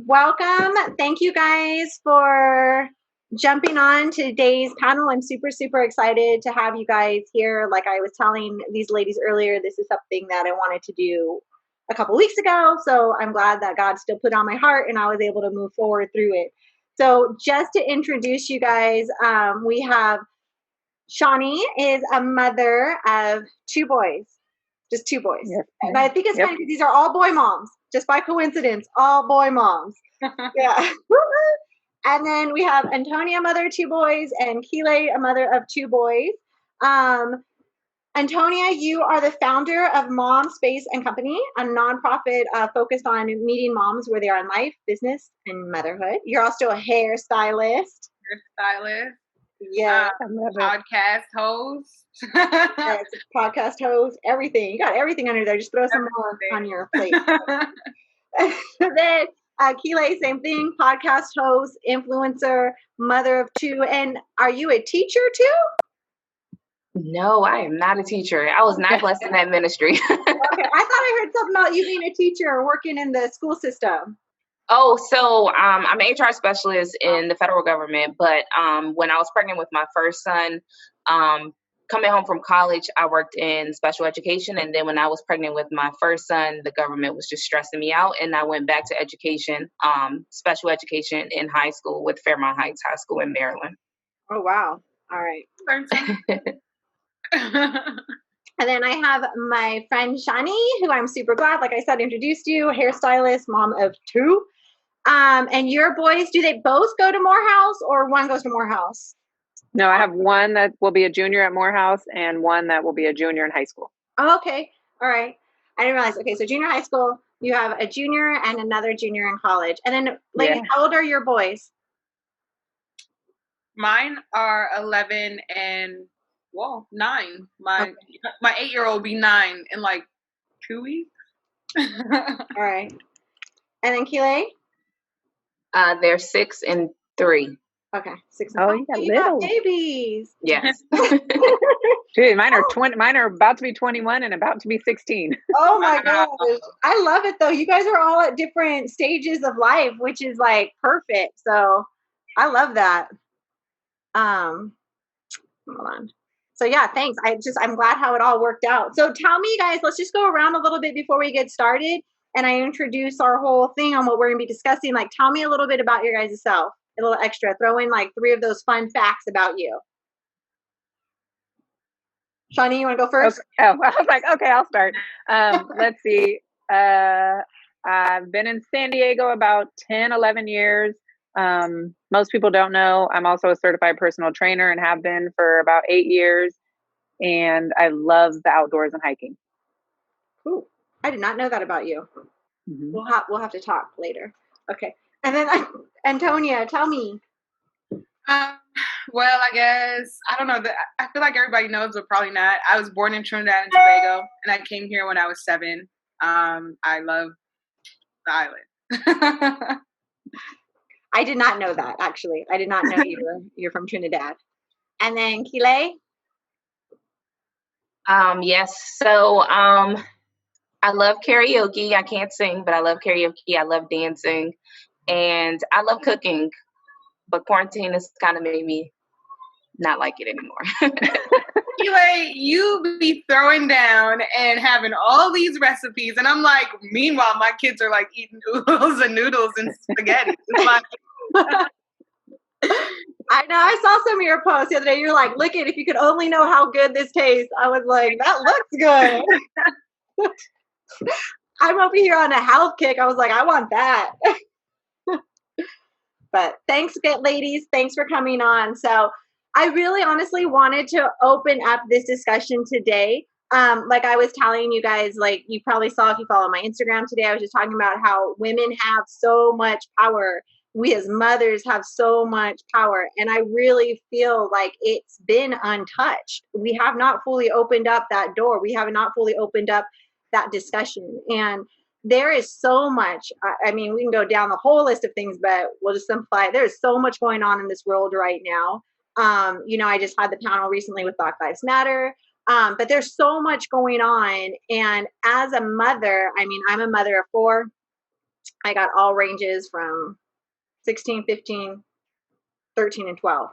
welcome. Thank you guys for jumping on today's panel. I'm super, super excited to have you guys here. Like I was telling these ladies earlier, this is something that I wanted to do a couple weeks ago. So I'm glad that God still put it on my heart and I was able to move forward through it. So just to introduce you guys, we have Shawnee is a mother of two boys, just two boys. Yes. And I think it's funny because these are all boy moms, just by coincidence, all boy moms. Yeah. And then we have Antonia, mother of two boys, and Keelay, a mother of two boys. Antonia, you are the founder of Mom Space and Company, a nonprofit focused on meeting moms where they are in life, business, and motherhood. You're also a hairstylist. Yeah. Podcast host. Yes, podcast host, everything. You got everything under there. Just throw some more on your plate. Then Keelay, same thing. Podcast host, influencer, mother of two. And are you a teacher too? No, I am not a teacher. I was not blessed in that ministry. Okay, I thought I heard something about you being a teacher or working in the school system. Oh, so I'm an HR specialist in the federal government, but when I was pregnant with my first son, coming home from college, I worked in special education. And then when I was pregnant with my first son, the government was just stressing me out. And I went back to education, special education in high school with Fairmont Heights High School in Maryland. Oh, wow. All right. And then I have my friend Shani, who I'm super glad, like I said, introduced you, hairstylist, mom of two. And your boys, do they both go to Morehouse or one goes to Morehouse? No, I have one that will be a junior at Morehouse and one that will be a junior in high school. Oh, okay. All right. I didn't realize. Okay, so junior high school, you have a junior and another junior in college. And then, ladies, how old are your boys? Mine are 11 and 9. My 8-year-old will be 9 in like 2 weeks. All right. And then Keelay? They're 6 and 3. Okay, 6 and 3. Oh, you got babies. Yes. Dude, mine are 20. Mine are about to be 21 and about to be 16. Oh my gosh, I love it though. You guys are all at different stages of life, which is like perfect. So I love that. Hold on. So yeah, thanks. I'm glad how it all worked out. So tell me, guys, let's just go around a little bit before we get started. And I introduce our whole thing on what we're going to be discussing. Like, tell me a little bit about your guys' self. A little extra. Throw in like 3 of those fun facts about you. Shawnee, you want to go first? Okay. Oh, I was like, okay, I'll start. Let's see. I've been in San Diego about 10, 11 years. Most people don't know, I'm also a certified personal trainer and have been for about 8 years. And I love the outdoors and hiking. Cool. I did not know that about you. Mm-hmm. We'll have to talk later. Okay. And then Antonia, tell me. Well, I guess, I don't know. I feel like everybody knows, but probably not. I was born in Trinidad and Tobago, and I came here when I was 7. I love the island. I did not know that, actually. I did not know you're from Trinidad. And then Keelay? Yes. So I love karaoke. I can't sing, but I love karaoke. I love dancing. And I love cooking. But quarantine has kind of made me not like it anymore. Anyway, you be throwing down and having all these recipes. And I'm like, meanwhile, my kids are like eating noodles and spaghetti. Like, I know. I saw some of your posts the other day. You're like, look at, if you could only know how good this tastes. I was like, that looks good. I'm over here on a health kick. I was like, I want that. But thanks, ladies. Thanks for coming on. So I really honestly wanted to open up this discussion today. Like I was telling you guys, like you probably saw if you follow my Instagram today, I was just talking about how women have so much power. We as mothers have so much power. And I really feel like it's been untouched. We have not fully opened up that door. We have not fully opened up that discussion. And there is so much. I mean, we can go down the whole list of things, but we'll just simplify. There's so much going on in this world right now. I just had the panel recently with Black Lives Matter. But there's so much going on. And as a mother, I mean, I'm a mother of 4. I got all ranges from 16, 15, 13, and 12.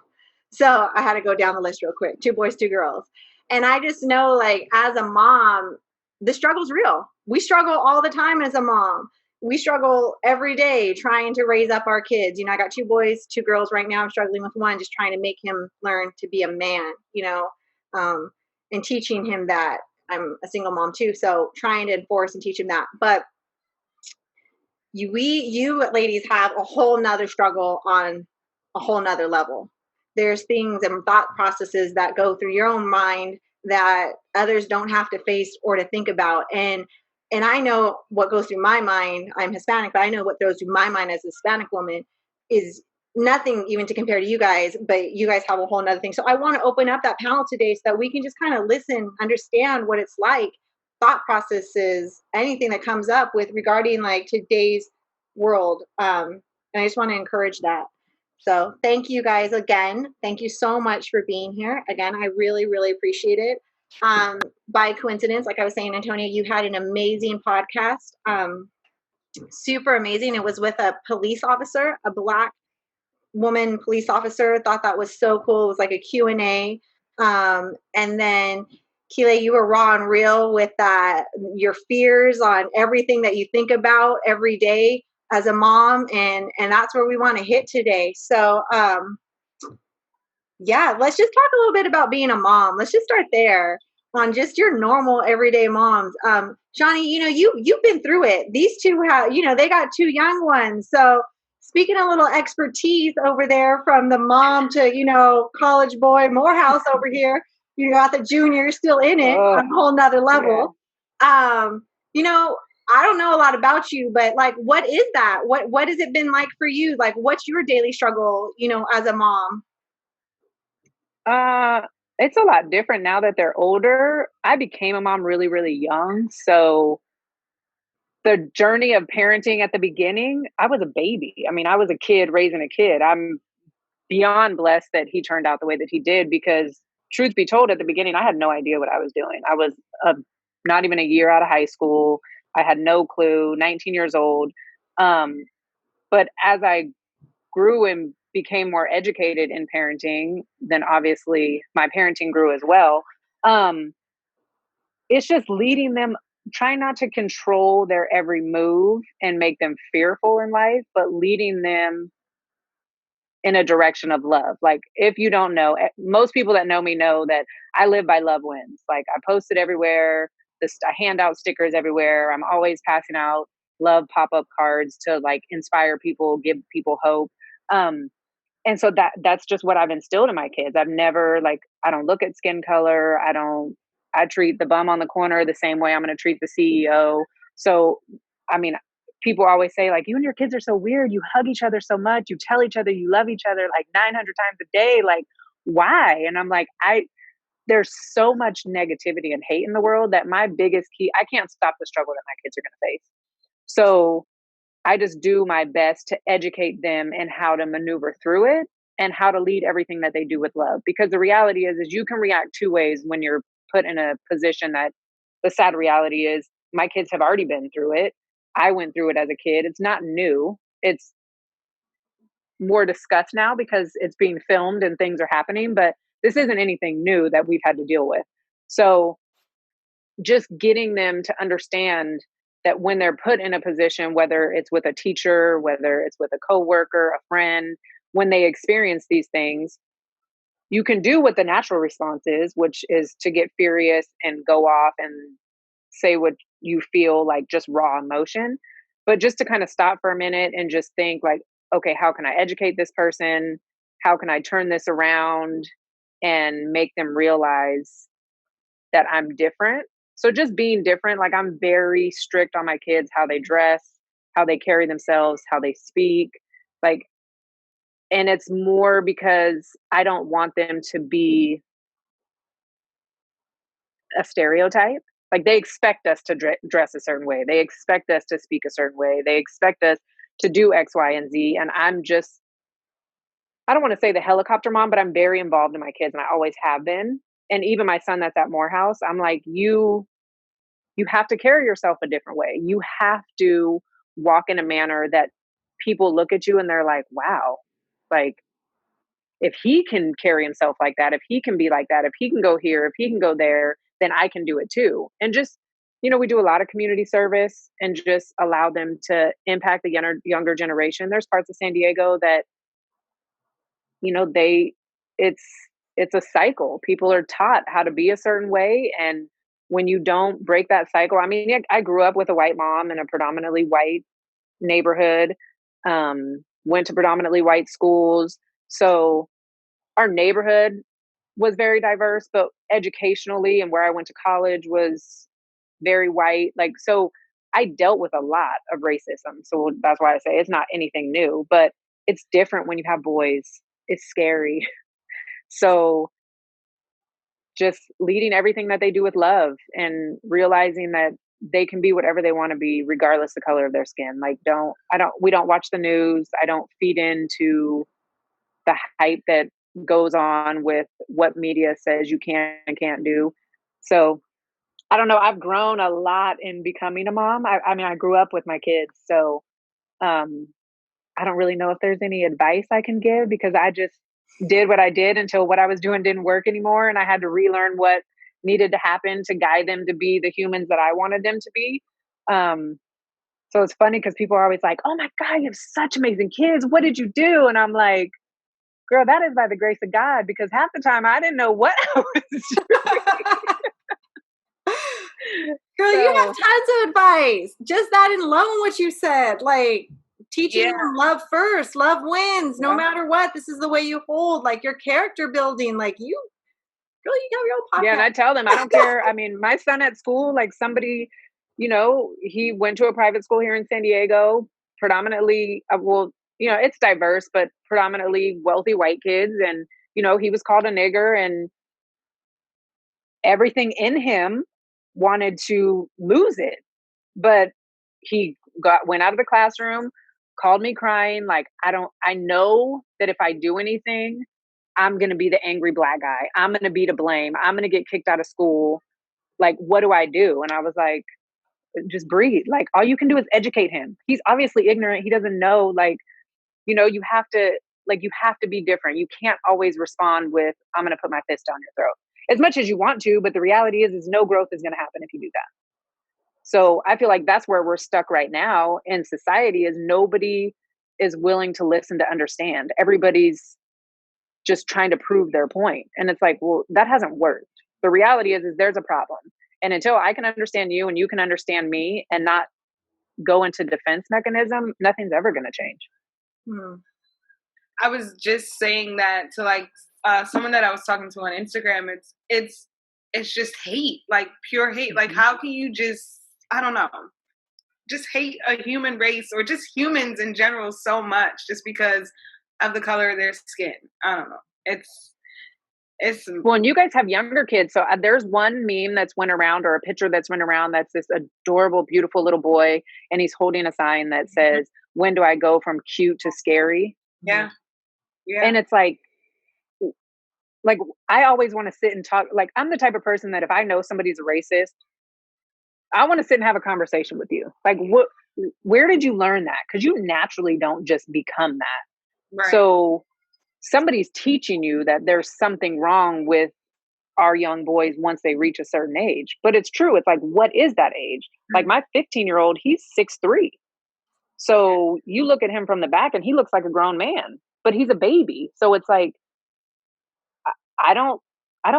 So I had to go down the list real quick. 2 boys, 2 girls. And I just know, like, as a mom, the struggle's real. We struggle all the time as a mom. We struggle every day trying to raise up our kids. You know, I got 2 boys, 2 girls right now. I'm struggling with one, just trying to make him learn to be a man, you know, and teaching him that. I'm a single mom too, so trying to enforce and teach him that. But you ladies have a whole nother struggle on a whole nother level. There's things and thought processes that go through your own mind that others don't have to face or to think about. And I know what goes through my mind. I'm Hispanic, but I know what goes through my mind as a Hispanic woman is nothing even to compare to you guys, but you guys have a whole nother thing. So I want to open up that panel today so that we can just kind of listen, understand what it's like, thought processes, anything that comes up with regarding like today's world. And I just want to encourage that. So thank you guys again. Thank you so much for being here. Again, I really, really appreciate it. By coincidence, like I was saying, Antonia, you had an amazing podcast. Super amazing. It was with a police officer, a Black woman police officer. Thought that was so cool. It was like a Q&A. And then Keelay, you were raw and real with that, your fears on everything that you think about every day as a mom, and that's where we want to hit today. So yeah, let's just talk a little bit about being a mom. Let's just start there on just your normal everyday moms. Shawnee, you know, you've been through it. These two have, you know, they got 2 young ones. So speaking a little expertise over there from the mom to, you know, college boy Morehouse over here, you got the junior still in it on a whole nother level. Yeah. You know, I don't know a lot about you, but like, what is that? What has it been like for you? Like, what's your daily struggle, you know, as a mom? It's a lot different now that they're older. I became a mom really, really young. So the journey of parenting at the beginning, I was a baby. I mean, I was a kid raising a kid. I'm beyond blessed that he turned out the way that he did because, truth be told, at the beginning, I had no idea what I was doing. I was not even a year out of high school. I had no clue, 19 years old. But as I grew and became more educated in parenting, then obviously my parenting grew as well. It's just leading them, trying not to control their every move and make them fearful in life, but leading them in a direction of love. Like, if you don't know, most people that know me know that I live by love wins. Like, I post it everywhere. I hand out stickers everywhere. I'm always passing out love pop-up cards to like inspire people, give people hope. And so that's just what I've instilled in my kids. I've never, like, I don't look at skin color. I treat the bum on the corner the same way I'm going to treat the CEO. So, I mean, people always say, like, you and your kids are so weird. You hug each other so much. You tell each other you love each other like 900 times a day. Like, why? And I'm like, there's so much negativity and hate in the world that my biggest key, I can't stop the struggle that my kids are going to face. So I just do my best to educate them in how to maneuver through it and how to lead everything that they do with love. Because the reality is you can react 2 ways when you're put in a position that the sad reality is my kids have already been through it. I went through it as a kid. It's not new. It's more discussed now because it's being filmed and things are happening, but this isn't anything new that we've had to deal with. So just getting them to understand that when they're put in a position, whether it's with a teacher, whether it's with a coworker, a friend, when they experience these things, you can do what the natural response is, which is to get furious and go off and say what you feel, like just raw emotion. But just to kind of stop for a minute and just think like, okay, how can I educate this person? How can I turn this around and make them realize that I'm different? So just being different, like I'm very strict on my kids, how they dress, how they carry themselves, how they speak. Like, and it's more because I don't want them to be a stereotype. Like, they expect us to dress a certain way. They expect us to speak a certain way. They expect us to do X, Y, and Z. And I'm just, I don't want to say the helicopter mom, but I'm very involved in my kids and I always have been. And even my son that's at Morehouse, I'm like, you have to carry yourself a different way. You have to walk in a manner that people look at you and they're like, wow, like if he can carry himself like that, if he can be like that, if he can go here, if he can go there, then I can do it too. And just, we do a lot of community service and just allow them to impact the younger generation. There's parts of San Diego that, they, it's a cycle. People are taught how to be a certain way. And when you don't break that cycle, I mean, I grew up with a white mom in a predominantly white neighborhood, went to predominantly white schools. So our neighborhood was very diverse, but educationally and where I went to college was very white. Like, so I dealt with a lot of racism. So that's why I say it's not anything new, but it's different when you have boys. It's scary. So just leading everything that they do with love and realizing that they can be whatever they want to be, regardless the color of their skin. Like, we don't watch the news. I don't feed into the hype that goes on with what media says you can and can't do. So I don't know. I've grown a lot in becoming a mom. I mean, I grew up with my kids. So I don't really know if there's any advice I can give because I just did what I did until what I was doing didn't work anymore. And I had to relearn what needed to happen to guide them to be the humans that I wanted them to be. So it's funny because people are always like, oh my God, you have such amazing kids. What did you do? And I'm like, girl, that is by the grace of God, because half the time I didn't know what I was doing. Girl, you have tons of advice. Just that alone, what you said, like teaching them love first, love wins, no matter what. This is the way you hold, like your character building. Like you, girl, you got your own podcast. Yeah, and I tell them, I don't care. I mean, my son at school, like somebody, he went to a private school here in San Diego, predominantly, it's diverse, but predominantly wealthy white kids. And, he was called a nigger and everything in him wanted to lose it. But he went out of the classroom, called me crying. Like, I know that if I do anything, I'm going to be the angry black guy. I'm going to be to blame. I'm going to get kicked out of school. Like, what do I do? And I was like, just breathe. Like, all you can do is educate him. He's obviously ignorant. He doesn't know, like, you have to be different. You can't always respond with, I'm going to put my fist down your throat as much as you want to. But the reality is no growth is going to happen if you do that. So I feel like that's where we're stuck right now in society is nobody is willing to listen to understand. Everybody's just trying to prove their point. And it's like, well, that hasn't worked. The reality is there's a problem. And until I can understand you and you can understand me and not go into defense mechanism, nothing's ever going to change. I was just saying that to like someone that I was talking to on Instagram. It's just hate, like pure hate. Like, how can you just, I don't know, just hate a human race or just humans in general so much just because of the color of their skin? I don't know. It's well, and you guys have younger kids. So there's one meme that's went around, or a picture that's went around, that's this adorable, beautiful little boy. And he's holding a sign that says, when do I go from cute to scary? Yeah. And it's like I always want to sit and talk. Like, I'm the type of person that if I know somebody's a racist, I want to sit and have a conversation with you. Like, where did you learn that? Because you naturally don't just become that. Right. So somebody's teaching you that there's something wrong with our young boys once they reach a certain age. But it's true. It's like, what is that age? Like my 15-year-old, he's 6'3". So you look at him from the back and he looks like a grown man, but he's a baby. So it's like, I don't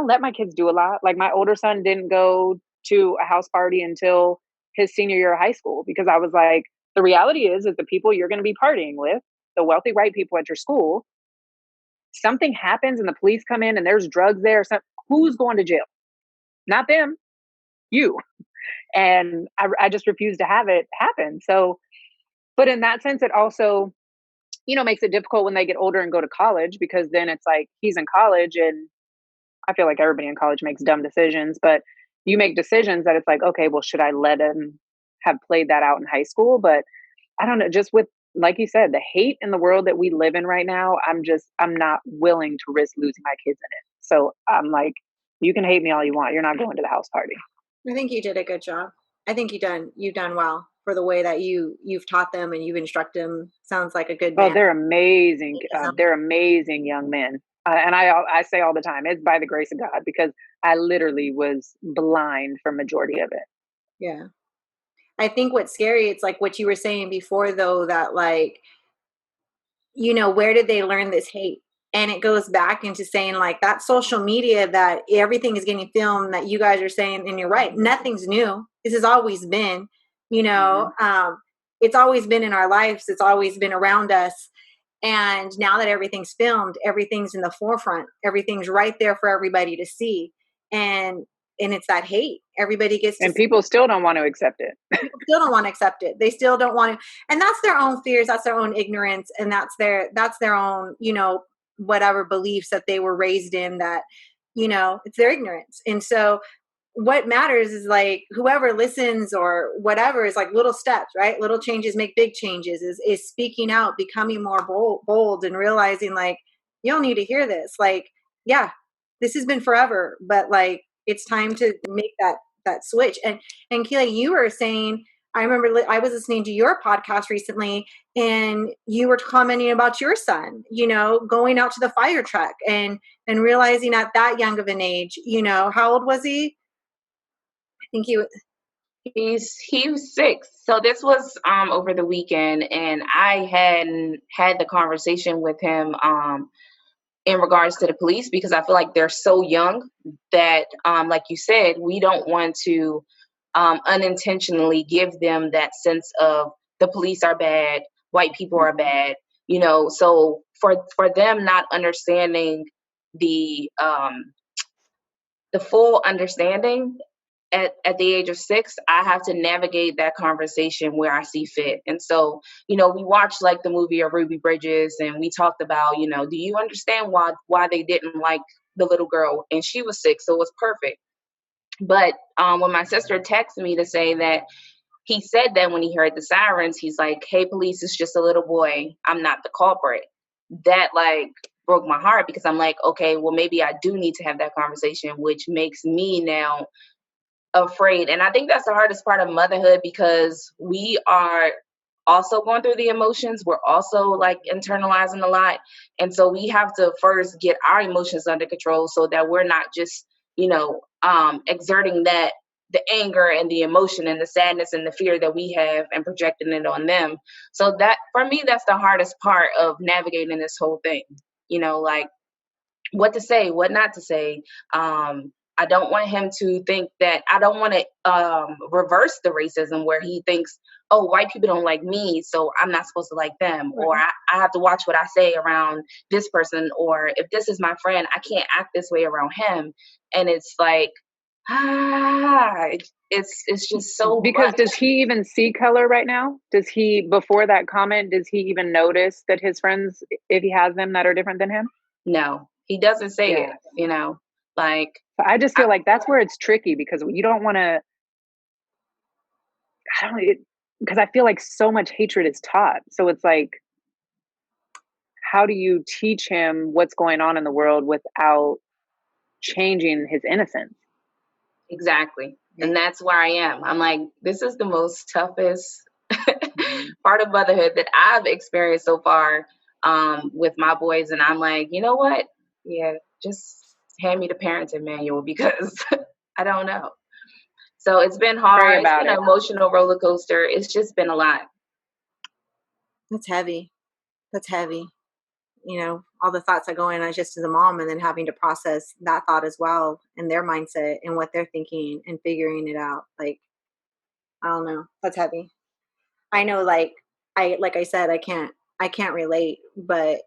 let my kids do a lot. Like my older son didn't go to a house party until his senior year of high school, because I was like, the reality is the people you're going to be partying with, the wealthy white people at your school, something happens and the police come in and there's drugs there, who's going to jail? Not them, you. And I just refuse to have it happen. So, but in that sense, it also, makes it difficult when they get older and go to college, because then it's like he's in college, and I feel like everybody in college makes dumb decisions, but you make decisions that it's like, okay, well, should I let him have played that out in high school? But I don't know, just with, like you said, the hate in the world that we live in right now, I'm not willing to risk losing my kids in it. So I'm like, you can hate me all you want. You're not going to the house party. I think you did a good job. I think you've done well. for the way that you've taught them and you've instructed them. Sounds like a good Oh, man. they're amazing. They're amazing young men. And I say all the time, it's by the grace of God, because I literally was blind for majority of it. Yeah. I think what's scary, it's like what you were saying before, though, that like, where did they learn this hate? And it goes back into saying like that social media, that everything is getting filmed, that you guys are saying, and you're right, nothing's new. This has always been, it's always been in our lives. It's always been around us. And now that everything's filmed, everything's in the forefront. Everything's right there for everybody to see. And it's that hate. Everybody gets to and people still don't want to accept it. People still don't want to accept it. They still don't want to. And that's their own fears. That's their own ignorance. And that's their own, whatever beliefs that they were raised in, that, it's their ignorance. And so what matters is like whoever listens or whatever is like little steps, right? Little changes make big changes, is speaking out, becoming more bold and realizing like, you don't need to hear this. Like, yeah, this has been forever, but like, it's time to make that switch. And Keelay, you were saying, I remember I was listening to your podcast recently, and you were commenting about your son, going out to the fire truck and realizing at that young of an age, how old was he? I think he was 6. So this was over the weekend, and I hadn't had the conversation with him in regards to the police, because I feel like they're so young that, like you said, we don't want to unintentionally give them that sense of the police are bad, white people are bad, so for them not understanding the full understanding at the age of 6, I have to navigate that conversation where I see fit. And so, we watched like the movie of Ruby Bridges, and we talked about, do you understand why they didn't like the little girl? And she was 6, so it was perfect. But when my sister texted me to say that he said that when he heard the sirens, he's like, hey, police, it's just a little boy. I'm not the culprit. That like broke my heart, because I'm like, okay, well, maybe I do need to have that conversation, which makes me now afraid. And I think that's the hardest part of motherhood, because we are also going through the emotions. We're also like internalizing a lot. And so we have to first get our emotions under control, so that we're not just, exerting the anger and the emotion and the sadness and the fear that we have and projecting it on them. So that, for me, that's the hardest part of navigating this whole thing, like what to say, what not to say. I don't want him to think that, I don't want to reverse the racism where he thinks, oh, white people don't like me, so I'm not supposed to like them. Right. Or I have to watch what I say around this person. Or if this is my friend, I can't act this way around him. And it's like, it's just so because much. Does he even see color right now? Does he, before that comment, does he even notice that his friends, if he has them, that are different than him? No, he doesn't say it, like, I just feel like that's where it's tricky, because you don't want to, because I feel like so much hatred is taught. So it's like, how do you teach him what's going on in the world without changing his innocence? Exactly. And that's where I am. I'm like, this is the most toughest part of motherhood that I've experienced so far with my boys. And I'm like, you know what? Yeah, just hand me the parenting manual, because I don't know. So it's been hard. It's been an emotional roller coaster. It's just been a lot. That's heavy. All the thoughts that go in just as a mom, and then having to process that thought as well, and their mindset and what they're thinking and figuring it out. Like, I don't know. That's heavy. I know, like I said, I can't relate, but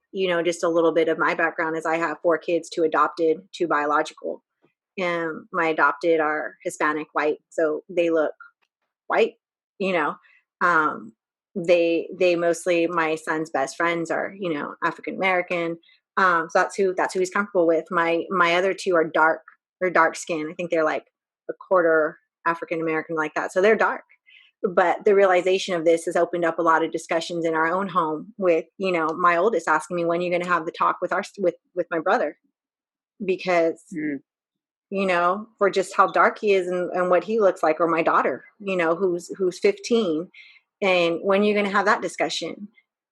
just a little bit of my background is I have 4 kids, 2 adopted, 2 biological. And my adopted are Hispanic white, so they look white, they mostly, my son's best friends are, African American. So that's who he's comfortable with. My other 2 are dark. They're dark skin. I think they're like a quarter African American, like that. So they're dark. But the realization of this has opened up a lot of discussions in our own home with, my oldest asking me, when are you going to have the talk with my brother? Because for just how dark he is and what he looks like, or my daughter, who's 15. And when you're going to have that discussion?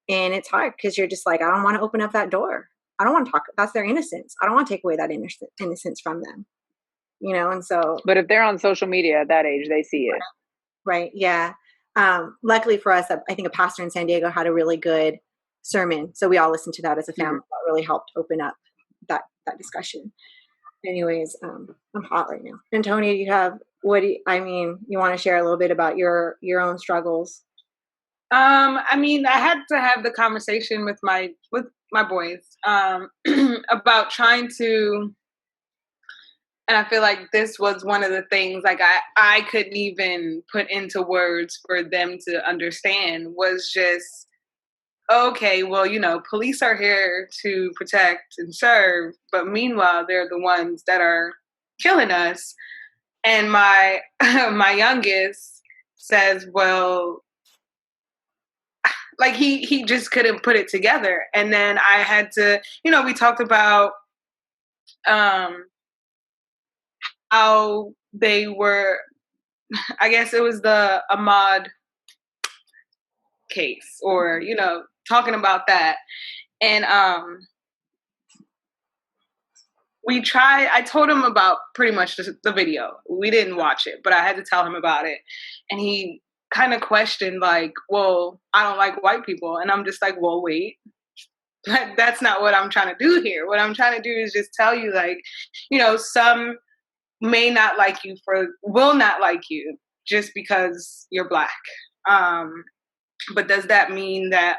And it's hard because you're just like, I don't want to open up that door. I don't want to talk. That's their innocence. I don't want to take away that innocence from them, and so. But if they're on social media at that age, they see it. Right. Yeah. Luckily for us, I think a pastor in San Diego had a really good sermon. So we all listened to that as a family. That really helped open up that discussion. Anyways, I'm hot right now. Antonia, you want to share a little bit about your own struggles? I had to have the conversation with my boys about trying to, and I feel like this was one of the things like I couldn't even put into words for them to understand, was just, okay, well, police are here to protect and serve, but meanwhile, they're the ones that are killing us. And my my youngest says, well, like he just couldn't put it together. And then I had to, we talked about how they were, I guess it was the Ahmaud case, or, talking about that. And I told him about pretty much the video. We didn't watch it, but I had to tell him about it. And he kind of questioned, like, well, I don't like white people. And I'm just like, well, wait, that's not what I'm trying to do here. What I'm trying to do is just tell you, like, some may not like you will not like you just because you're Black. But does that mean that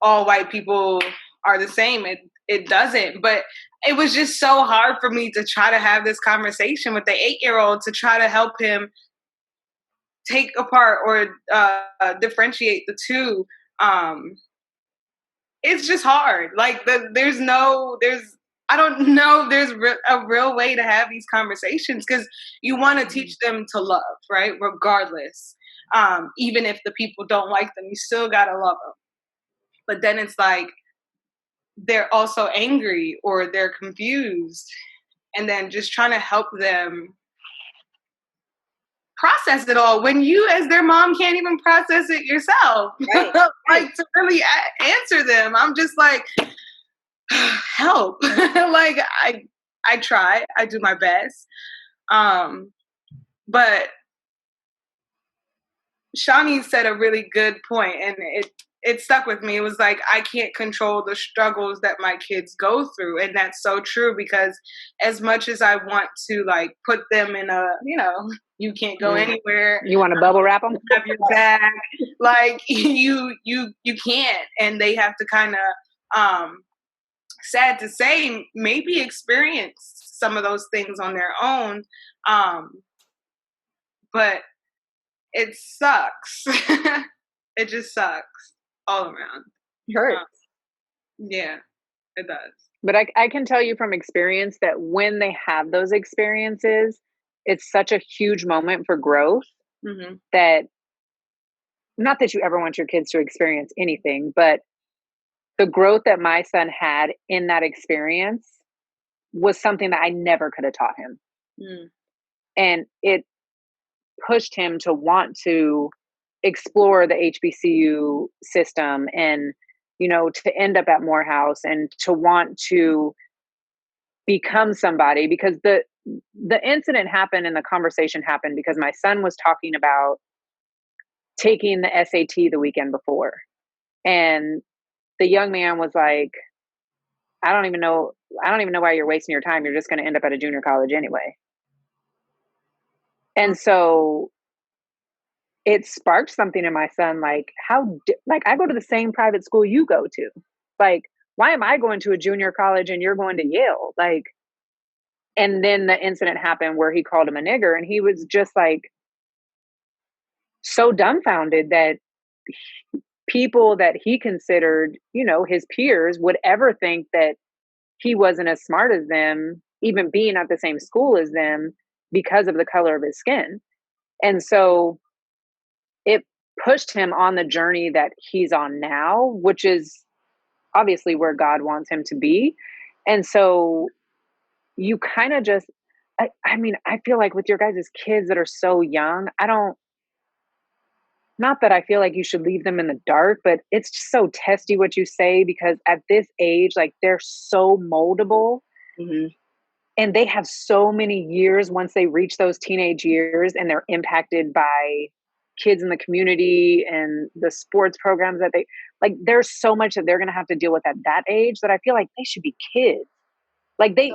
all white people are the same? It doesn't. But it was just so hard for me to try to have this conversation with the 8-year-old, to try to help him take apart or differentiate the two. It's just hard. Like I don't know if there's a real way to have these conversations, because you want to teach them to love, right? Regardless. Even if the people don't like them, you still got to love them. But then it's like, they're also angry or they're confused. And then just trying to help them process it all when you, as their mom, can't even process it yourself. Right. Like, to really answer them, I'm just like, help. Like, I try, I do my best. But Shawnee said a really good point, and it stuck with me. It was like, I can't control the struggles that my kids go through. And that's so true, because as much as I want to, like, put them in a, you can't go anywhere. You want to bubble wrap them? Have your back. Like, you can't. And they have to kind of, sad to say, maybe experience some of those things on their own. But it sucks. It just sucks all around. It hurts. Yeah, it does. But I can tell you from experience that when they have those experiences, it's such a huge moment for growth, that, not that you ever want your kids to experience anything, but the growth that my son had in that experience was something that I never could have taught him. And it pushed him to want to explore the HBCU system, and, to end up at Morehouse, and to want to become somebody, because the incident happened and the conversation happened because my son was talking about taking the SAT the weekend before. And the young man was like, I don't even know why you're wasting your time. You're just going to end up at a junior college anyway. And so it sparked something in my son, like, like, I go to the same private school you go to. Like, why am I going to a junior college and you're going to Yale? Like, and then the incident happened where he called him a nigger, and he was just like so dumbfounded that people that he considered, his peers, would ever think that he wasn't as smart as them, even being at the same school as them, because of the color of his skin. And so it pushed him on the journey that he's on now, which is obviously where God wants him to be. And so you kind of just, I mean, I feel like with your guys' kids that are so young, not that I feel like you should leave them in the dark, but it's just so testy what you say, because at this age, like, they're so moldable. Mm-hmm. And they have so many years once they reach those teenage years, and they're impacted by kids in the community and the sports programs that like, there's so much that they're going to have to deal with at that age that I feel like they should be kids. Like, they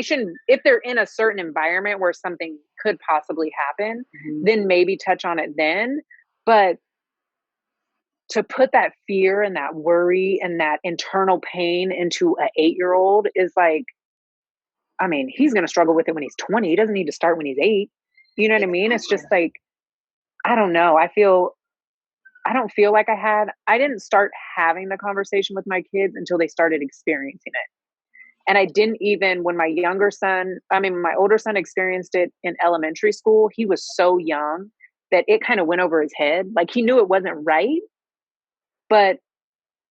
shouldn't, if they're in a certain environment where something could possibly happen, then maybe touch on it then. But to put that fear and that worry and that internal pain into an 8-year-old is like, I mean, he's going to struggle with it when he's 20. He doesn't need to start when he's 8. You know what I mean? It's just like, I don't know. I don't feel like I didn't start having the conversation with my kids until they started experiencing it. And I didn't even, when my older son experienced it in elementary school, he was so young that it kind of went over his head. Like, he knew it wasn't right, but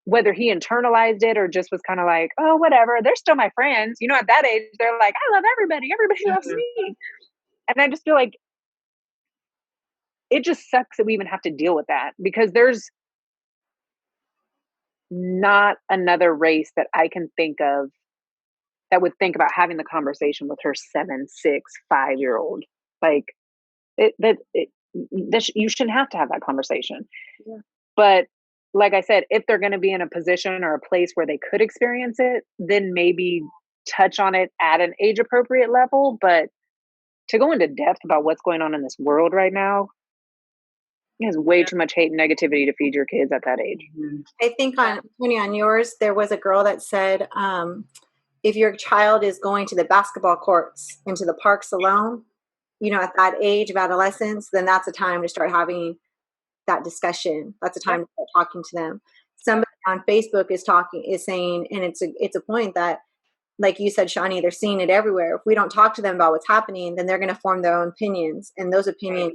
whether he internalized it or just was kind of like, oh, whatever, they're still my friends. You know, at that age, they're like, I love everybody. Everybody loves me. And I just feel like it just sucks that we even have to deal with that, because there's not another race that I can think of that would think about having the conversation with her 7, 6, 5-year-old. Like, you shouldn't have to have that conversation. Yeah. But like I said, if they're going to be in a position or a place where they could experience it, then maybe touch on it at an age appropriate level. But to go into depth about what's going on in this world right now, there's way too much hate and negativity to feed your kids at that age. I think on yours, there was a girl that said, if your child is going to the basketball courts, into the parks alone, you know, at that age of adolescence, then that's a time to start having that discussion. That's a time to start talking to them. Somebody on Facebook is saying, and it's a point that, like you said, Shawnee, they're seeing it everywhere. If we don't talk to them about what's happening, then they're going to form their own opinions, and those opinions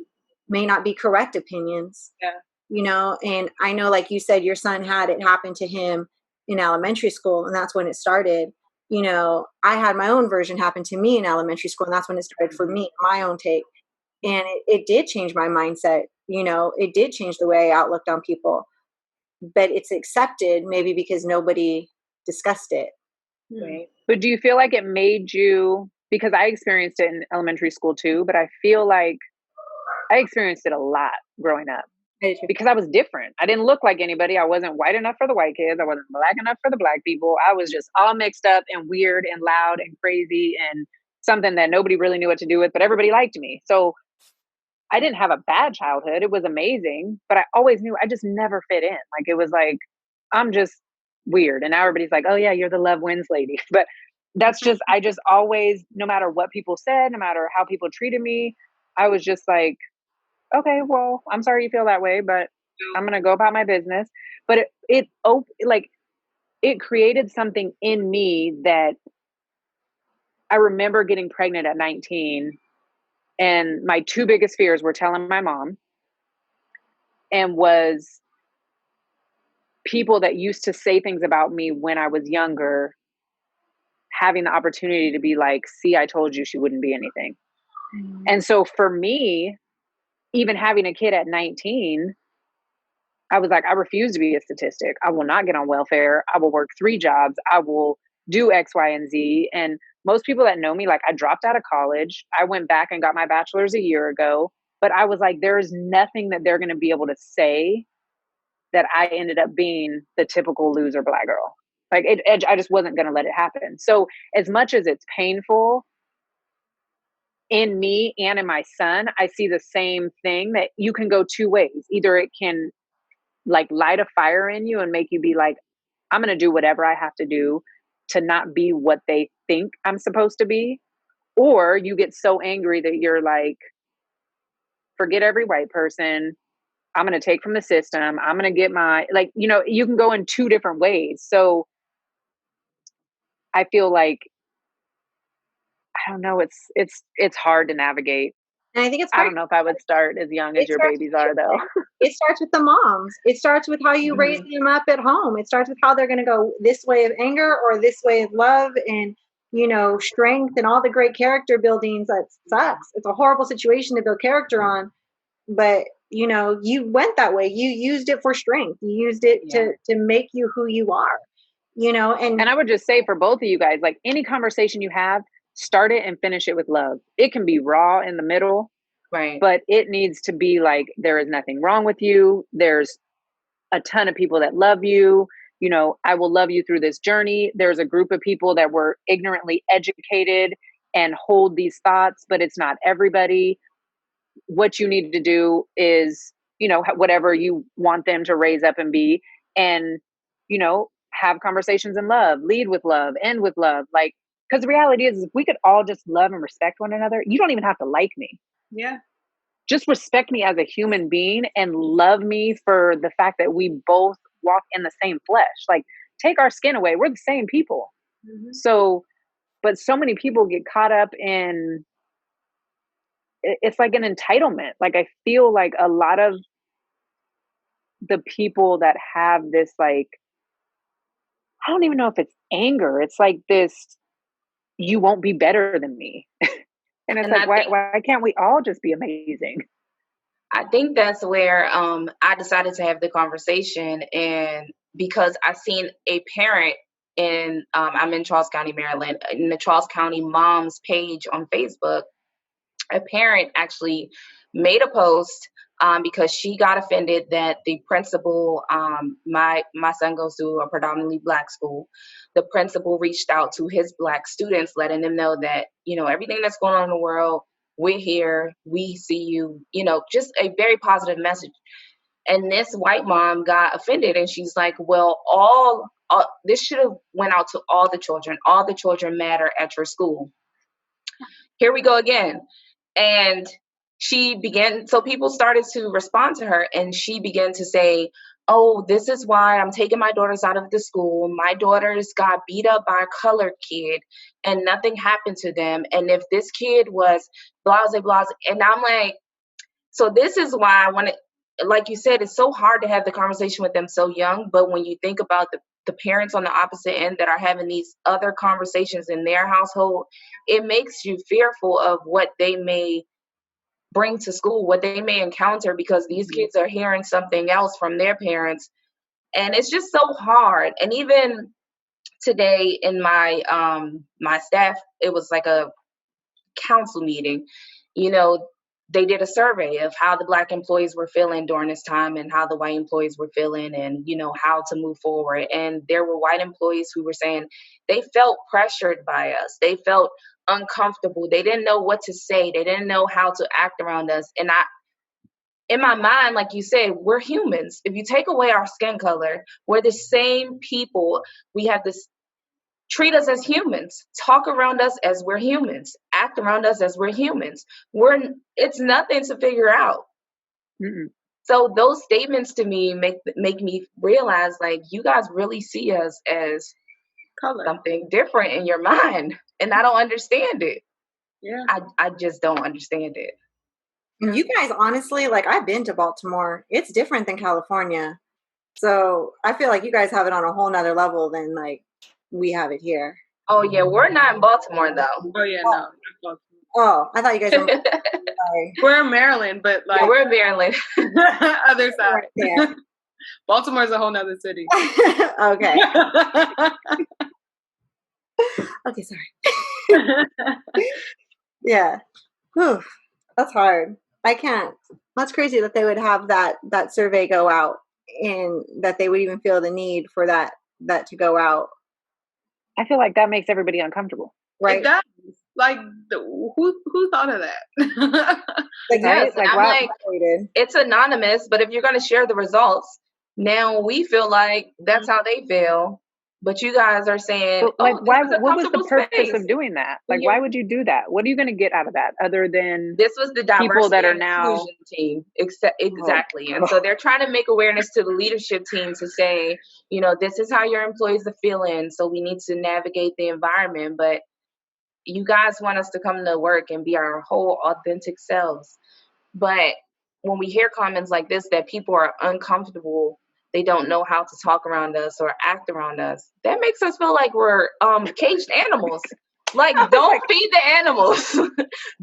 may not be correct opinions. Yeah. You know, and I know, like you said, your son had it happen to him in elementary school, and that's when it started. You know, I had my own version happen to me in elementary school, and that's when it started for me, my own take. And it did change my mindset. You know, it did change the way I outlooked on people. But it's accepted maybe because nobody discussed it. Right. But do you feel like it made you, because I experienced it in elementary school too, but I feel like I experienced it a lot growing up because I was different. I didn't look like anybody. I wasn't white enough for the white kids. I wasn't black enough for the black people. I was just all mixed up and weird and loud and crazy and something that nobody really knew what to do with, but everybody liked me. So I didn't have a bad childhood. It was amazing, but I always knew I just never fit in. Like, it was like, I'm just weird. And now everybody's like, oh yeah, you're the love wins lady. But that's just, I just always, no matter what people said, no matter how people treated me, I was just like, okay, well, I'm sorry you feel that way, but I'm going to go about my business. But it created something in me that I remember getting pregnant at 19. And my 2 biggest fears were telling my mom, and was people that used to say things about me when I was younger having the opportunity to be like, see, I told you she wouldn't be anything. Mm-hmm. And so for me, even having a kid at 19, I was like, I refuse to be a statistic. I will not get on welfare. I will work 3 jobs. I will do X, Y, and Z. And most people that know me, like, I dropped out of college. I went back and got my bachelor's a year ago. But I was like, there's nothing that they're going to be able to say that I ended up being the typical loser black girl. Like, I just wasn't going to let it happen. So as much as it's painful in me and in my son, I see the same thing, that you can go 2 ways. Either it can like light a fire in you and make you be like, I'm going to do whatever I have to do to not be what they think I'm supposed to be. Or you get so angry that you're like, forget every white person. I'm going to take from the system. I'm going to get my, like, you know, you can go in 2 different ways. So I feel like, I don't know, it's hard to navigate. And I think I don't know if I would start as young as your babies are, though. It starts with the moms. It starts with how you raise them up at home. It starts with how they're going to go this way of anger or this way of love. And strength and all the great character buildings. That sucks. It's a horrible situation to build character on, but you went that way. You used it for strength. You used it to make you who you are, and I would just say for both of you guys, like any conversation you have, start it and finish it with love. It can be raw in the middle, right? But it needs to be like, there is nothing wrong with you. There's a ton of people that love you. I will love you through this journey. There's a group of people that were ignorantly educated and hold these thoughts, but it's not everybody. What you need to do is, whatever you want them to raise up and be, and, have conversations in love, lead with love, end with love. Like, because the reality is, if we could all just love and respect one another, you don't even have to like me. Yeah. Just respect me as a human being and love me for the fact that we both walk in the same flesh. Like, take our skin away. We're the same people. Mm-hmm. So, but so many people get caught up in, it's like an entitlement. Like, I feel like a lot of the people that have this, like, I don't even know if it's anger. It's like this, you won't be better than me. And it's like, why can't we all just be amazing? I think that's where I decided to have the conversation, and because I seen a parent I'm in Charles County, Maryland, in the Charles County Moms page on Facebook. A parent actually made a post because she got offended that the principal, my son goes to a predominantly Black school. The principal reached out to his Black students, letting them know that, everything that's going on in the world, we're here, we see you, just a very positive message. And this white mom got offended, and she's like, well, all this should have went out to all the children. All the children matter at your school. Here we go again. And so people started to respond to her, and she began to say, oh, this is why I'm taking my daughters out of the school. My daughters got beat up by a colored kid and nothing happened to them. And if this kid was blase, and I'm like, so this is why I want to, like you said, it's so hard to have the conversation with them so young. But when you think about the parents on the opposite end that are having these other conversations in their household, it makes you fearful of what they may bring to school, what they may encounter, because these kids are hearing something else from their parents. And it's just so hard. And even today in my my staff, it was like a council meeting, they did a survey of how the Black employees were feeling during this time and how the white employees were feeling, and, how to move forward. And there were white employees who were saying they felt pressured by us. They felt uncomfortable. They didn't know what to say. They didn't know how to act around us. And in my mind, like you said, we're humans. If you take away our skin color, we're the same people. We have this, treat us as humans, talk around us as we're humans, act around us as we're humans. It's nothing to figure out. Mm-mm. So those statements to me make me realize, like, you guys really see us as color, something different in your mind, and I don't understand it. Yeah, I just don't understand it. You guys, honestly, like, I've been to Baltimore. It's different than California. So I feel like you guys have it on a whole nother level than, like, we have it here. Oh, yeah. We're not in Baltimore, though. Oh, yeah, no. Oh, I thought you guys were sorry. We're in Maryland, but, like... Yeah, we're in Maryland. Other side. Right. Baltimore's a whole nother city. Okay. Okay, sorry. Yeah. Whew. That's hard. I can't. That's crazy that they would have that survey go out, and that they would even feel the need for that to go out. I feel like that makes everybody uncomfortable. Right. It does. Like, who thought of that? Like, yes, like, I'm like, it's anonymous, but if you're going to share the results, now we feel like that's how they feel. But you guys are saying, like, why? What was the purpose of doing that? Like, why would you do that? What are you going to get out of that, other than this was the diversity people that are now team? Exactly, and so they're trying to make awareness to the leadership team to say, this is how your employees are feeling. So we need to navigate the environment, but you guys want us to come to work and be our whole authentic selves. But when we hear comments like this, that people are uncomfortable, they don't know how to talk around us or act around us, that makes us feel like we're caged animals. Like, don't feed the animals.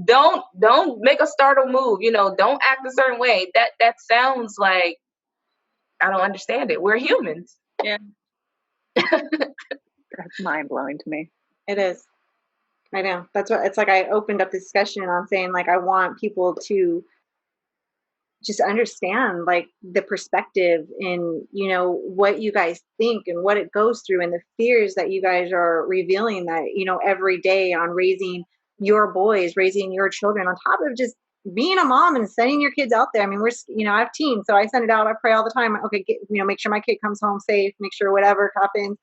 don't make a startle move. Don't act a certain way. That sounds like, I don't understand it. We're humans. Yeah. That's mind blowing to me. It is. I know. That's what it's like. I opened up the discussion on saying, like, I want people to just understand, like, the perspective and, what you guys think and what it goes through and the fears that you guys are revealing that, every day on raising your boys, raising your children, on top of just being a mom and sending your kids out there. I mean, I have teens, so I send it out. I pray all the time. Okay, make sure my kid comes home safe, make sure whatever happens,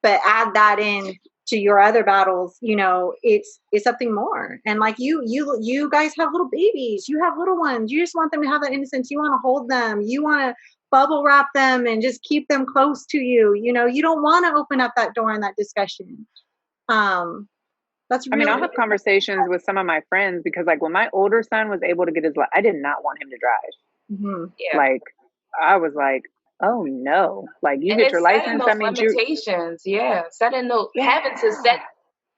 but add that in to your other battles. It's something more. And like you guys have little babies, you have little ones, you just want them to have that innocence. You want to hold them, you want to bubble wrap them and just keep them close to you. You don't want to open up that door in that discussion. That's really, I'll have conversations with some of my friends because, like, when my older son was able to get I did not want him to drive. Mm-hmm. Yeah. Like, I was like, oh no, like, you get your license, that means limitations. Yeah, having to set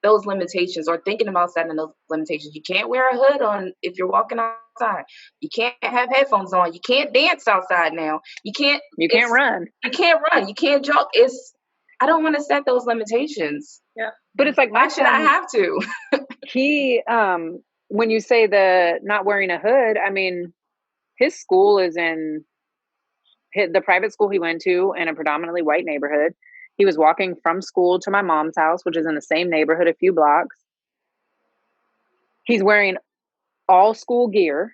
those limitations, or thinking about setting those limitations. You can't wear a hood on if you're walking outside. You can't have headphones on. You can't dance outside now. You can't run. You can't run. You can't jog. I don't want to set those limitations. Yeah. But it's like, why should I have to? He, when you say the not wearing a hood, I mean, his school is in the private school he went to in a predominantly white neighborhood. He was walking from school to my mom's house, which is in the same neighborhood, a few blocks. He's wearing all school gear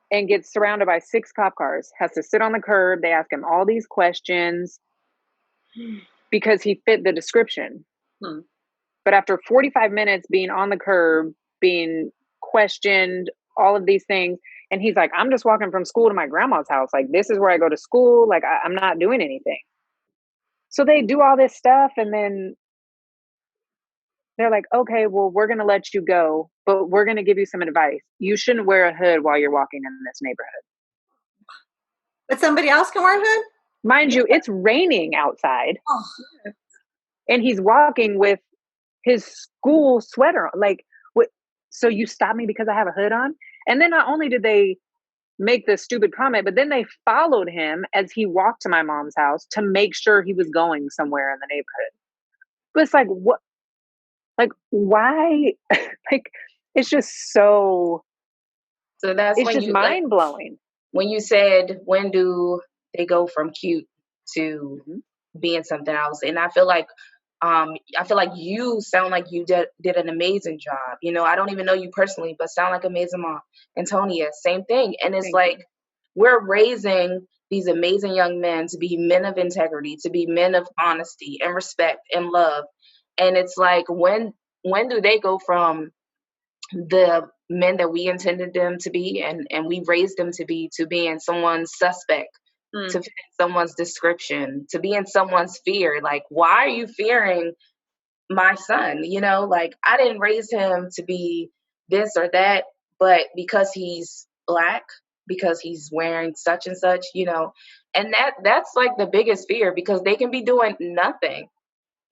and gets surrounded by 6 cop cars, has to sit on the curb. They ask him all these questions because he fit the description. But after 45 minutes being on the curb, being questioned, all of these things, and he's like, I'm just walking from school to my grandma's house. Like, this is where I go to school. Like, I'm not doing anything. So they do all this stuff, and then they're like, okay, well, we're going to let you go, but we're going to give you some advice. You shouldn't wear a hood while you're walking in this neighborhood. But somebody else can wear a hood? Mind you, it's raining outside. Oh. And he's walking with his school sweater on. Like, what? So you stop me because I have a hood on? And then not only did they make this stupid comment, but then they followed him as he walked to my mom's house to make sure he was going somewhere in the neighborhood. But it's like, what? Like, why? Like, it's just so. So that's it's just mind blowing. When you said, when do they go from cute to being something else? And I feel like you sound like you did an amazing job. I don't even know you personally, but sound like amazing mom. Antonia, same thing. And it's we're raising these amazing young men to be men of integrity, to be men of honesty and respect and love. And it's like, when do they go from the men that we intended them to be and we raised them to being someone's suspect, to fit someone's description, to be in someone's fear? Like, why are you fearing my son? Like, I didn't raise him to be this or that, but because he's Black, because he's wearing such and such, and that's like the biggest fear, because they can be doing nothing.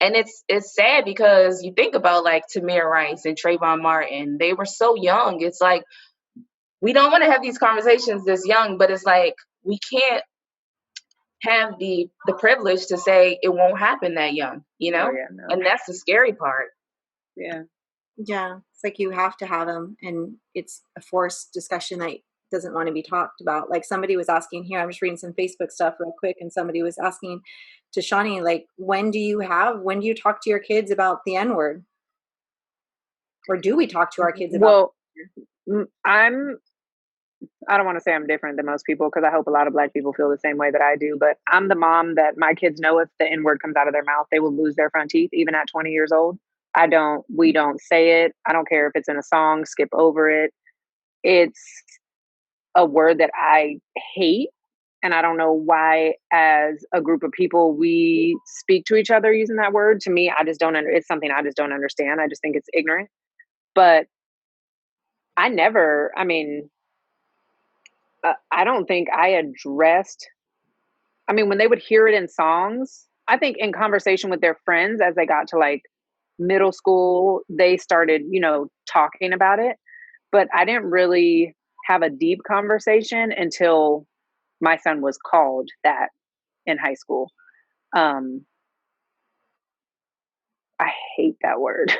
And it's sad, because you think about like Tamir Rice and Trayvon Martin, they were so young. It's like, we don't want to have these conversations this young, but it's like, we can't have the privilege to say it won't happen that young, Oh, yeah, no. And that's the scary part. Yeah. It's like, you have to have them, and it's a forced discussion that doesn't want to be talked about. Like, somebody was asking here, I'm just reading some Facebook stuff real quick, and somebody was asking to Shawnee, like, when do you talk to your kids about the N-word? Or do we talk to our kids about I don't want to say I'm different than most people, because I hope a lot of Black people feel the same way that I do, but I'm the mom that my kids know if the N-word comes out of their mouth, they will lose their front teeth, even at 20 years old. We don't say it. I don't care if it's in a song, skip over it. It's a word that I hate. And I don't know why, as a group of people, we speak to each other using that word. To me, it's something I just don't understand. I just think it's ignorant. But I don't think I addressed, when they would hear it in songs, I think in conversation with their friends as they got to like middle school, they started, talking about it. But I didn't really have a deep conversation until my son was called that in high school. I hate that word.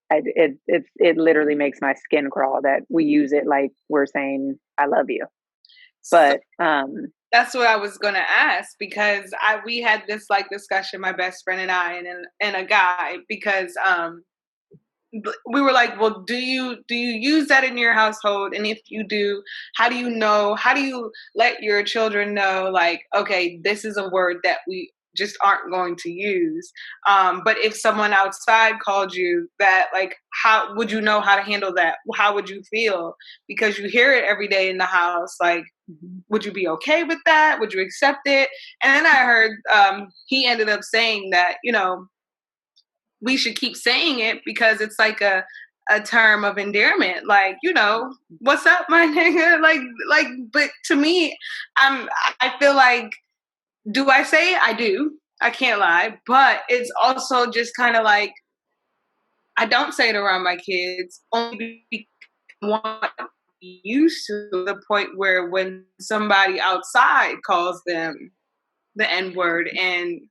It literally makes my skin crawl that we use it like we're saying I love you. But that's what I was gonna ask, because we had this like discussion, my best friend and I, and a guy, because we were like, well, do you use that in your household? And if you do, how do you let your children know, like, okay, this is a word that we just aren't going to use. But if someone outside called you that, like, how would you know how to handle that? How would you feel? Because you hear it every day in the house. Like, would you be okay with that? Would you accept it? And then I heard he ended up saying that, we should keep saying it because it's like a term of endearment. Like, what's up, my nigga? Like, but to me, I feel like, do I say it? I do. I can't lie. But it's also just kind of like, I don't say it around my kids only because I'm used to the point where when somebody outside calls them the N-word and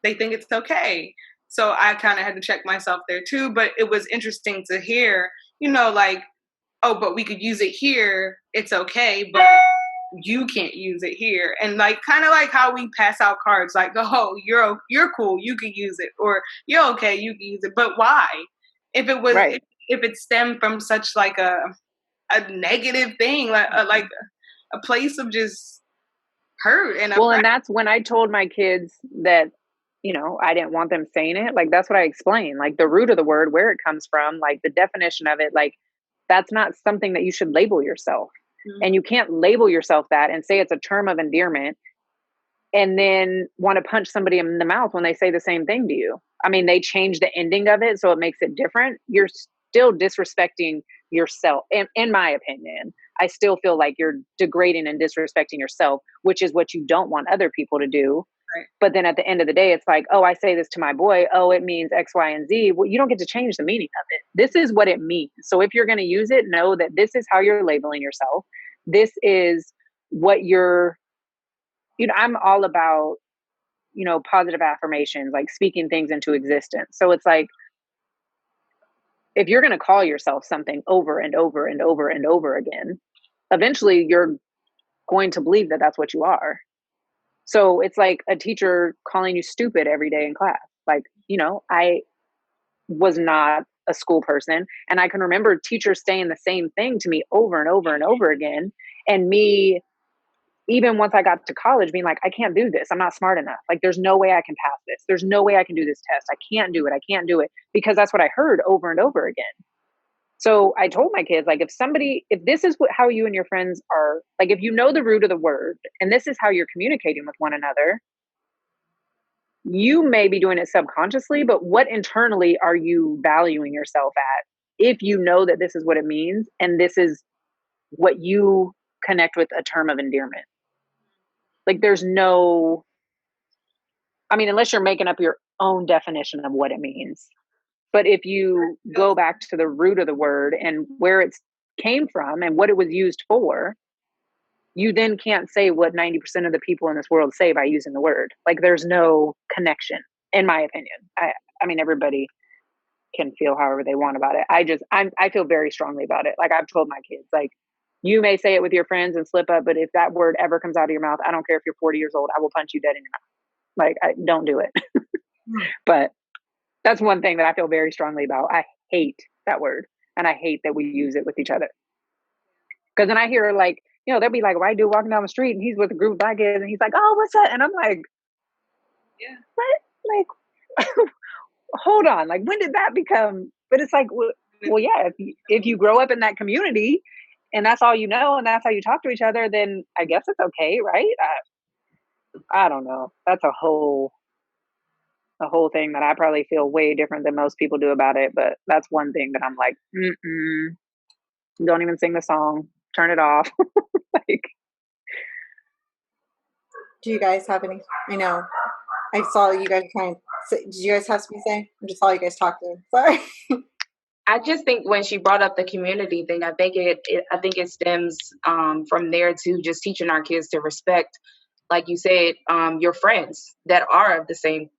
they think it's okay. So I kind of had to check myself there too. But it was interesting to hear, like, oh, but we could use it here. It's okay. But you can't use it here. And like, kind of like how we pass out cards, like, oh, you're cool, you can use it, or you're okay, you can use it. But why? If it was, right. if it stemmed from such like a negative thing, like a place of just hurt and and that's when I told my kids that, I didn't want them saying it. Like, that's what I explained, like the root of the word, where it comes from, like the definition of it, like that's not something that you should label yourself. And you can't label yourself that and say it's a term of endearment and then want to punch somebody in the mouth when they say the same thing to you. I mean, they change the ending of it so it makes it different. You're still disrespecting yourself. In my opinion, I still feel like you're degrading and disrespecting yourself, which is what you don't want other people to do. Right. But then at the end of the day, it's like, oh, I say this to my boy. Oh, it means X, Y, and Z. Well, you don't get to change the meaning of it. This is what it means. So if you're going to use it, know that this is how you're labeling yourself. This is what you're, I'm all about, positive affirmations, like speaking things into existence. So it's like, if you're going to call yourself something over and over and over and over again, eventually you're going to believe that that's what you are. So it's like a teacher calling you stupid every day in class. Like, I was not a school person, and I can remember teachers saying the same thing to me over and over and over again. And me, even once I got to college, being like, I can't do this. I'm not smart enough. Like, there's no way I can pass this. There's no way I can do this test. I can't do it. I can't do it, because that's what I heard over and over again. So I told my kids, like, if this is how you and your friends are, like, if you know the root of the word and this is how you're communicating with one another, you may be doing it subconsciously, but what internally are you valuing yourself at if you know that this is what it means and this is what you connect with a term of endearment? Like, there's no, unless you're making up your own definition of what it means. But if you go back to the root of the word and where it came from and what it was used for, you then can't say what 90% of the people in this world say by using the word. Like, there's no connection, in my opinion. I mean, everybody can feel however they want about it. I feel very strongly about it. Like, I've told my kids, like, you may say it with your friends and slip up, but if that word ever comes out of your mouth, I don't care if you're 40 years old, I will punch you dead in your mouth. Like, don't do it. But that's one thing that I feel very strongly about. I hate that word, and I hate that we use it with each other. Because then I hear, like, they'll be like, white dude walking down the street and he's with a group of black kids and he's like, oh, what's that? And I'm like, yeah, what? Like, hold on. Like, when did that become? But it's like, well, yeah, if you grow up in that community and that's all you know and that's how you talk to each other, then I guess it's okay, right? I don't know. That's a whole thing that I probably feel way different than most people do about it. But that's one thing that I'm like, don't even sing the song. Turn it off. Like, do you guys have any? I know I saw you guys trying to So, did you guys have something to say? I just saw you guys talking. Sorry. I just think when she brought up the community thing, I think it stems from there to just teaching our kids to respect, like you said, your friends that are of the same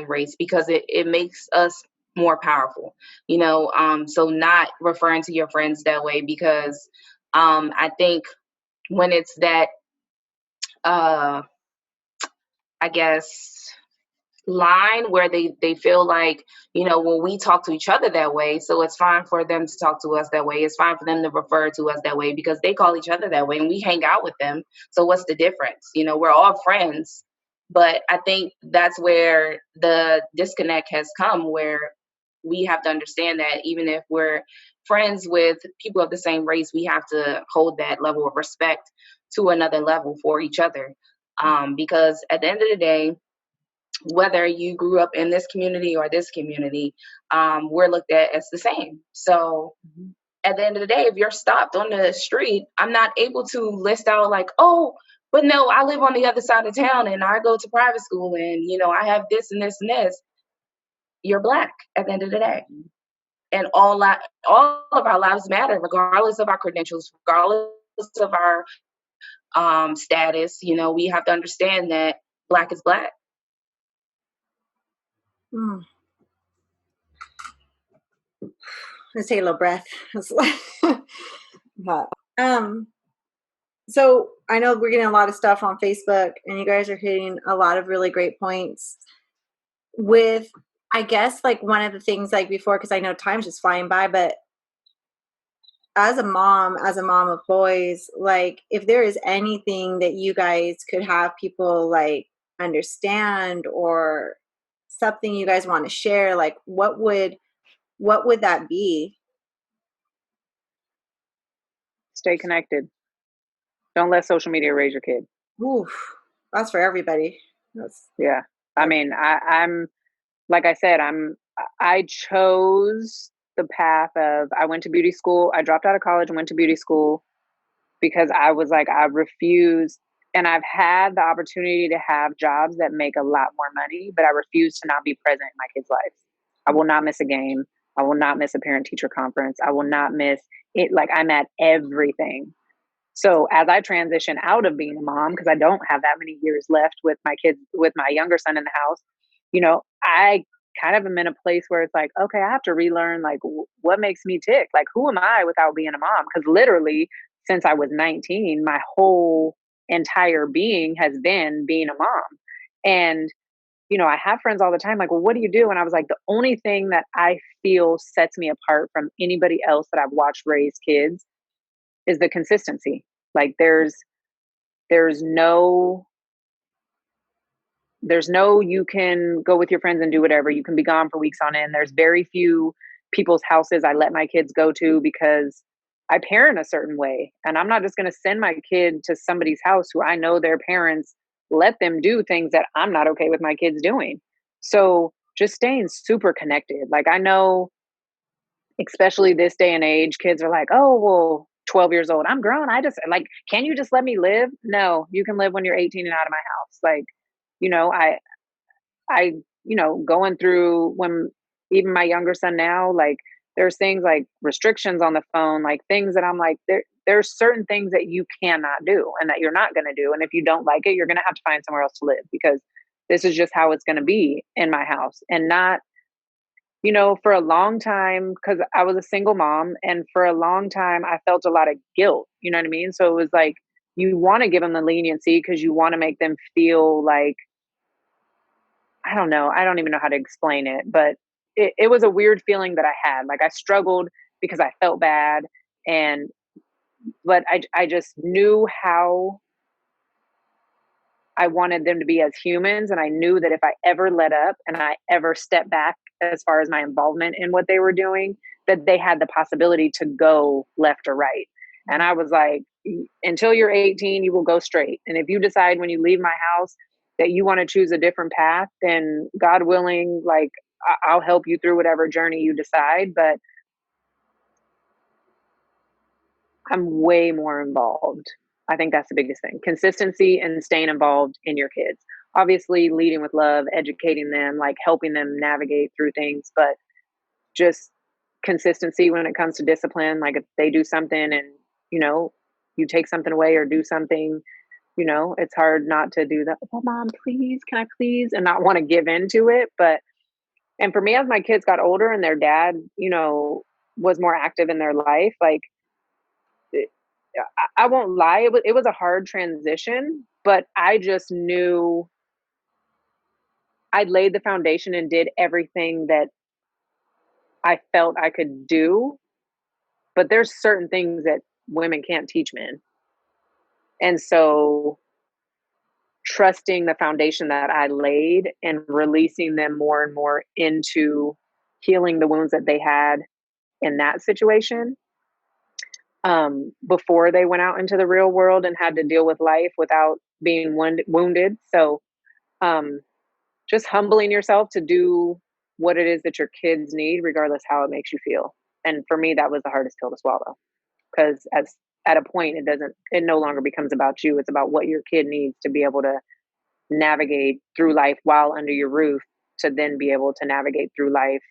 race, because it makes us more powerful, so not referring to your friends that way, because I think when it's that I guess line where they feel like, well, we talk to each other that way, so it's fine for them to talk to us that way, it's fine for them to refer to us that way because they call each other that way and we hang out with them, so what's the difference? We're all friends. But I think that's where the disconnect has come, where we have to understand that even if we're friends with people of the same race, we have to hold that level of respect to another level for each other, because at the end of the day, whether you grew up in this community or this community, we're looked at as the same. So at the end of the day, if you're stopped on the street, I'm not able to list out like, oh, but no, I live on the other side of town and I go to private school and, I have this and this and this. You're Black at the end of the day. And all of our lives matter, regardless of our credentials, regardless of our status. We have to understand that Black is Black. Let's take a little breath. So I know we're getting a lot of stuff on Facebook, and you guys are hitting a lot of really great points. With, I guess, like one of the things like before, because I know time's just flying by, but as a mom of boys, like if there is anything that you guys could have people like understand or something you guys want to share, like what would that be? Stay connected. Don't let social media raise your kid. Oof, that's for everybody. Yeah. I mean, I'm like I said, I chose the path of, I went to beauty school. I dropped out of college and went to beauty school because I was like, I refuse. And I've had the opportunity to have jobs that make a lot more money, but I refuse to not be present in my kids' lives. I will not miss a game. I will not miss a parent teacher conference. I will not miss it. Like, I'm at everything. So as I transition out of being a mom, because I don't have that many years left with my kids, with my younger son in the house, I kind of am in a place where it's like, okay, I have to relearn like what makes me tick. Like, who am I without being a mom? Because literally since I was 19, my whole entire being has been being a mom. And, I have friends all the time like, well, what do you do? And I was like, the only thing that I feel sets me apart from anybody else that I've watched raise kids is the consistency. Like there's no you can go with your friends and do whatever. You can be gone for weeks on end. There's very few people's houses I let my kids go to because I parent a certain way. And I'm not just going to send my kid to somebody's house who I know their parents let them do things that I'm not okay with my kids doing. So just staying super connected. Like I know, especially this day and age, kids are like, oh, well, 12 years old, I'm grown. I just like, can you just let me live? No, you can live when you're 18 and out of my house. Like, I, going through when even my younger son now, like there's things like restrictions on the phone, like things that I'm like, there's certain things that you cannot do and that you're not going to do. And if you don't like it, you're going to have to find somewhere else to live because this is just how it's going to be in my house. And not, for a long time, because I was a single mom, and for a long time, I felt a lot of guilt. You know what I mean? So it was like, you want to give them the leniency because you want to make them feel like, I don't know. I don't even know how to explain it, but it was a weird feeling that I had. Like I struggled because I felt bad. But I just knew how I wanted them to be as humans. And I knew that if I ever let up and I ever stepped back as far as my involvement in what they were doing, that they had the possibility to go left or right. And I was like, until you're 18, you will go straight. And if you decide when you leave my house that you want to choose a different path, then God willing, like I'll help you through whatever journey you decide. But I'm way more involved. I think that's the biggest thing. Consistency and staying involved in your kids. Obviously, leading with love, educating them, like helping them navigate through things, but just consistency when it comes to discipline. Like if they do something and, you take something away or do something, it's hard not to do that. Oh, mom, please, can I please? And not want to give into it. And for me, as my kids got older and their dad, was more active in their life, like, I won't lie, it was a hard transition, but I just knew I laid the foundation and did everything that I felt I could do. But there's certain things that women can't teach men. And so trusting the foundation that I laid and releasing them more and more into healing the wounds that they had in that situation, before they went out into the real world and had to deal with life without being wounded. So just humbling yourself to do what it is that your kids need, regardless how it makes you feel. And for me, that was the hardest pill to swallow, because at a point, it no longer becomes about you. It's about what your kid needs to be able to navigate through life while under your roof, to then be able to navigate through life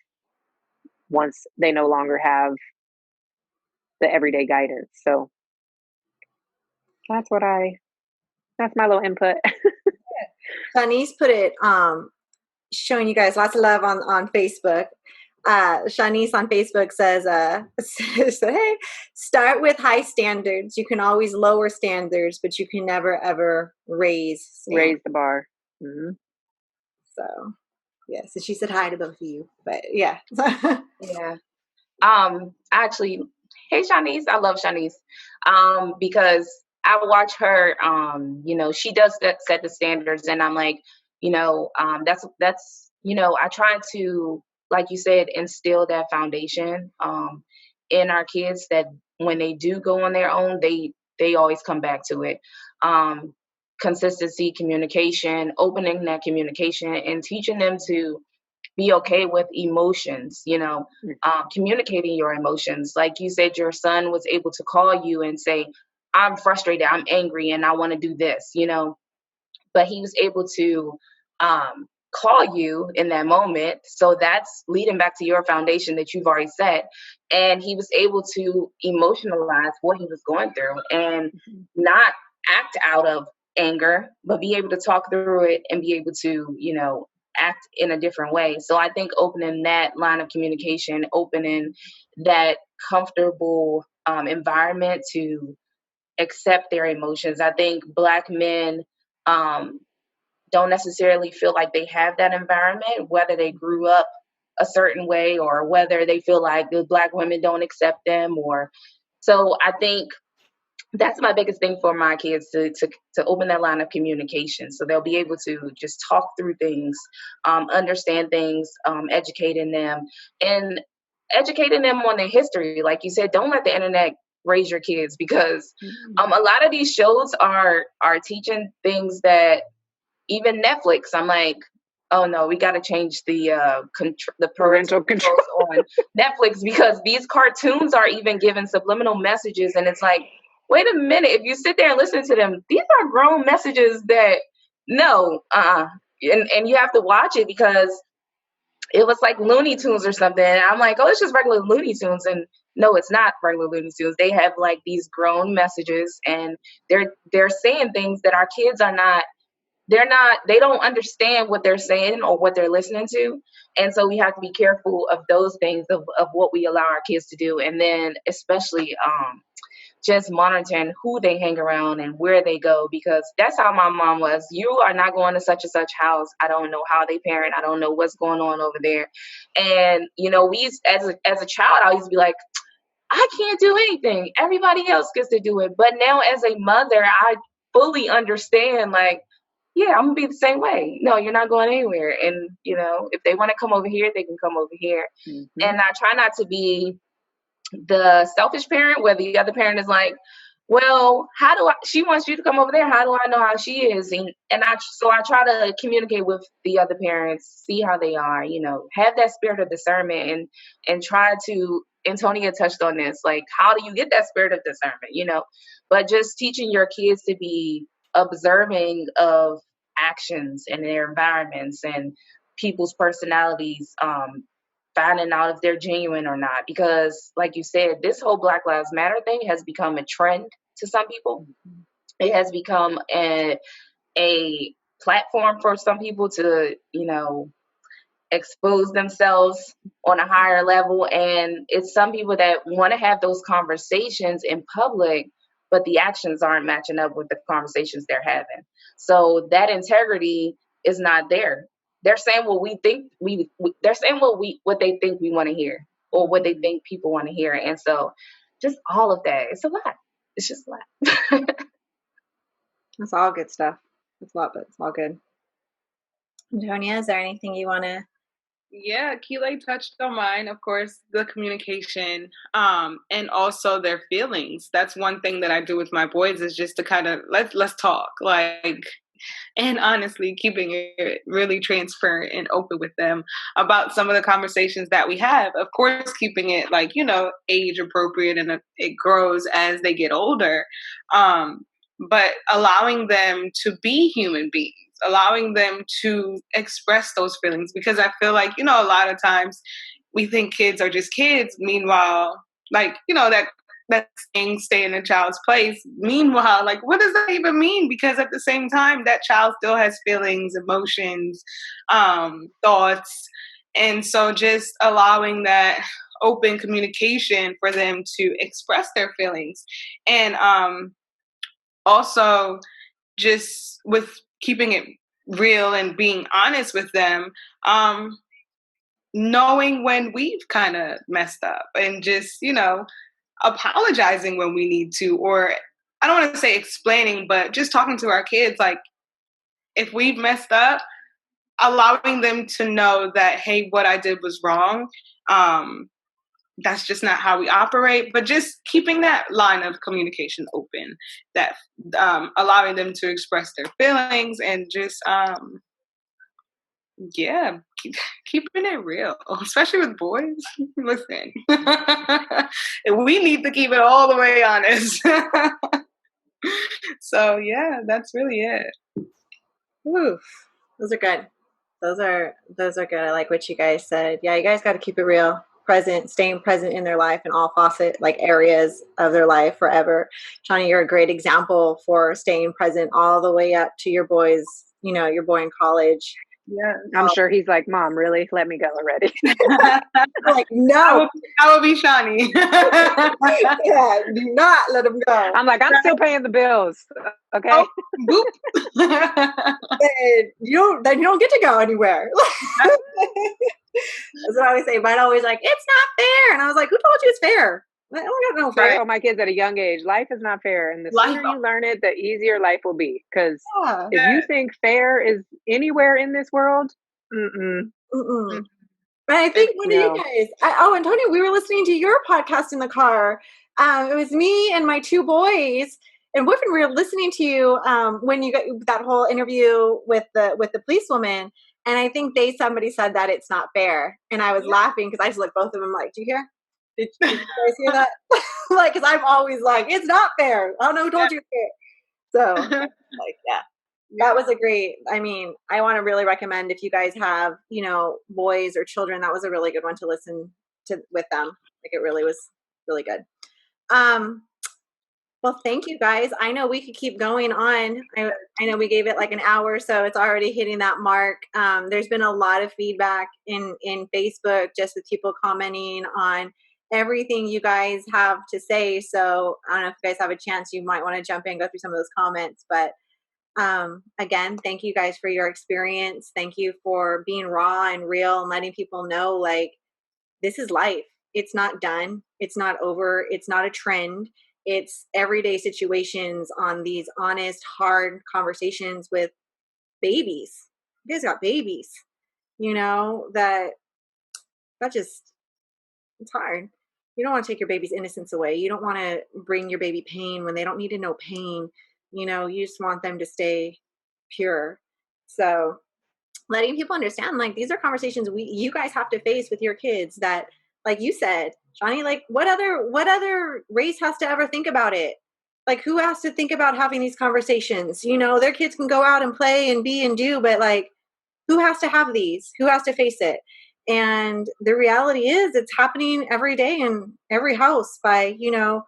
once they no longer have the everyday guidance. So that's my little input. Shanice put it, showing you guys lots of love on Facebook. Shanice on Facebook says, hey, start with high standards. You can always lower standards, but you can never ever raise the bar. Mm-hmm. So yeah, so she said hi to both of you, but yeah. Yeah. Actually, hey Shanice, I love Shanice. Because I watch her, she does set the standards, and I'm like, that's, I try to, like you said, instill that foundation, in our kids, that when they do go on their own, they always come back to it. Consistency, communication, opening that communication, and teaching them to be okay with emotions, communicating your emotions. Like you said, your son was able to call you and say, I'm frustrated, I'm angry, and I want to do this, but he was able to call you in that moment. So that's leading back to your foundation that you've already set. And he was able to emotionalize what he was going through and not act out of anger, but be able to talk through it and be able to, act in a different way. So I think opening that line of communication, opening that comfortable environment to accept their emotions. I think Black men don't necessarily feel like they have that environment, whether they grew up a certain way or whether they feel like the Black women don't accept them. So I think that's my biggest thing for my kids, to open that line of communication, so they'll be able to just talk through things, understand things, educating them on their history. Like you said, don't let the internet raise your kids, because a lot of these shows are teaching things that even Netflix, I'm like, oh no, we got to change the parental controls on Netflix, because these cartoons are even giving subliminal messages, and it's like, wait a minute, if you sit there and listen to them, these are grown messages that and you have to watch it, because it was like Looney Tunes or something. And I'm like, oh, it's just regular Looney Tunes. And no, it's not regular Looney Tunes. They have like these grown messages, and they're saying things that our kids are not. They don't understand what they're saying or what they're listening to. And so we have to be careful of those things, of what we allow our kids to do. And then especially just monitoring who they hang around and where they go, because that's how my mom was. You are not going to such and such house. I don't know how they parent. I don't know what's going on over there. And, we used, as a child, I used to be like, I can't do anything. Everybody else gets to do it. But now as a mother, I fully understand, like, yeah, I'm going to be the same way. No, you're not going anywhere. And, if they want to come over here, they can come over here. Mm-hmm. And I try not to be the selfish parent, where the other parent is like, well, she wants you to come over there. How do I know how she is? And I try to communicate with the other parents, see how they are, have that spirit of discernment, and try to Antonia touched on this, like, how do you get that spirit of discernment, but just teaching your kids to be observing of actions and their environments and people's personalities, finding out if they're genuine or not. Because like you said, this whole Black Lives Matter thing has become a trend to some people. It has become a platform for some people to, expose themselves on a higher level. And it's some people that want to have those conversations in public, but the actions aren't matching up with the conversations they're having. So that integrity is not there. They're saying what we think they're saying what they think we want to hear, or what they think people want to hear. And so just all of that, it's a lot. It's just a lot. That's all good stuff. It's a lot, but it's all good. Antonia, is there anything you want to? Yeah, Keelay touched on mine, of course, the communication, and also their feelings. That's one thing that I do with my boys, is just to kind of let's talk, like, and honestly, keeping it really transparent and open with them about some of the conversations that we have. Of course, keeping it like, age appropriate, and it grows as they get older. But allowing them to be human beings, allowing them to express those feelings, because I feel like, a lot of times we think kids are just kids. Meanwhile, like, that saying, stay in a child's place. Meanwhile, like, what does that even mean? Because at the same time, that child still has feelings, emotions, thoughts. And so just allowing that open communication for them to express their feelings. And also just with keeping it real and being honest with them, knowing when we've kind of messed up, and just, apologizing when we need to, or I don't want to say explaining, but just talking to our kids, like, if we've messed up, allowing them to know that, hey, what I did was wrong. That's just not how we operate, but just keeping that line of communication open, that allowing them to express their feelings, and just keeping it real, especially with boys. Listen, we need to keep it all the way honest. So yeah, that's really it. Oof, those are good. Those are good. I like what you guys said. Yeah, you guys got to keep it real, staying present in their life in all areas of their life forever. Shawnee, you're a great example for staying present all the way up to your boys, your boy in college. Yeah, I'm sure he's like, Mom, really? Let me go already. Like, no. I will be Shawnee. Yeah, do not let him go. I'm like, I'm still paying the bills. Okay. Oh, boop. And you don't get to go anywhere. That's what I always say. Mine always like, it's not fair. And I was like, who told you it's fair? I don't got no fair. I tell my kids at a young age, life is not fair. And the sooner you learn it, the easier life will be. Because if you think fair is anywhere in this world, but I think one of you guys, Antonio, we were listening to your podcast in the car. It was me and my two boys and boyfriend. We were listening to you when you got that whole interview with the policewoman. And I think somebody said that it's not fair. And I was laughing because I just looked both of them like, do you hear? Did you guys hear that? Like, because I'm always like, it's not fair. I don't know who told you it's fair. So, like, yeah. That was a great, I want to really recommend, if you guys have, boys or children, that was a really good one to listen to with them. Like, it really was really good. Well, thank you guys. I know we could keep going on. I know we gave it like an hour, so it's already hitting that mark. There's been a lot of feedback in Facebook, just with people commenting on everything you guys have to say. So I don't know if you guys have a chance, you might want to jump in, go through some of those comments. But again, thank you guys for your experience. Thank you for being raw and real and letting people know, like, this is life. It's not done. It's not over. It's not a trend. It's everyday situations on these honest, hard conversations with babies. You guys got babies, that just, it's hard. You don't want to take your baby's innocence away. You don't want to bring your baby pain when they don't need to know pain. You just want them to stay pure. So letting people understand, like, these are conversations you guys have to face with your kids that, like you said, Johnny, like what other race has to ever think about it? Like who has to think about having these conversations? You know, their kids can go out and play and be and do, but like who has to have these? Who has to face it? And the reality is it's happening every day in every house by, you know,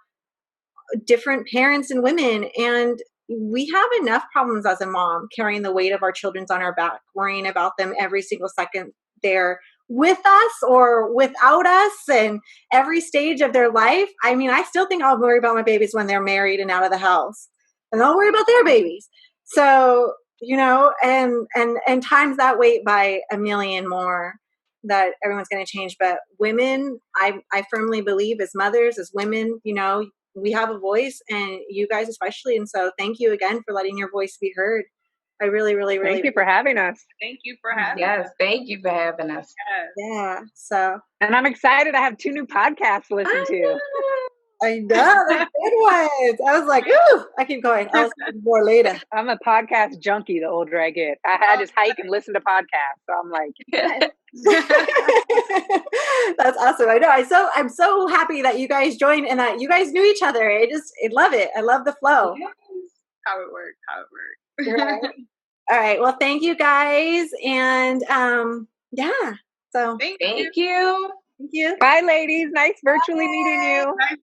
different parents and women. And we have enough problems as a mom carrying the weight of our children's on our back, worrying about them every single second they're with us or without us and every stage of their life. I mean, I still think I'll worry about my babies when they're married and out of the house, and I'll worry about their babies. So, you know, and times that weight by a million more that everyone's going to change. But women, I firmly believe as mothers, as women, you know, we have a voice, and you guys especially. And so thank you again for letting your voice be heard. I really, really, really thank you for having us. Thank you for having us. Yes, thank you for having us. Yeah. So, and I'm excited. I have 2 new podcasts to listen to. I know, they're good ones. I was like, ooh, I keep going. I'll listen more later. I'm a podcast junkie the older I get. I just hike and listen to podcasts. So I'm like, yes. That's awesome. I know. I'm so happy that you guys joined and that you guys knew each other. I love it. I love the flow. Yes. How it worked. Right. All right. Well, thank you guys. And yeah. So thank you. Thank you. Bye, ladies. Nice virtually meeting you. Nice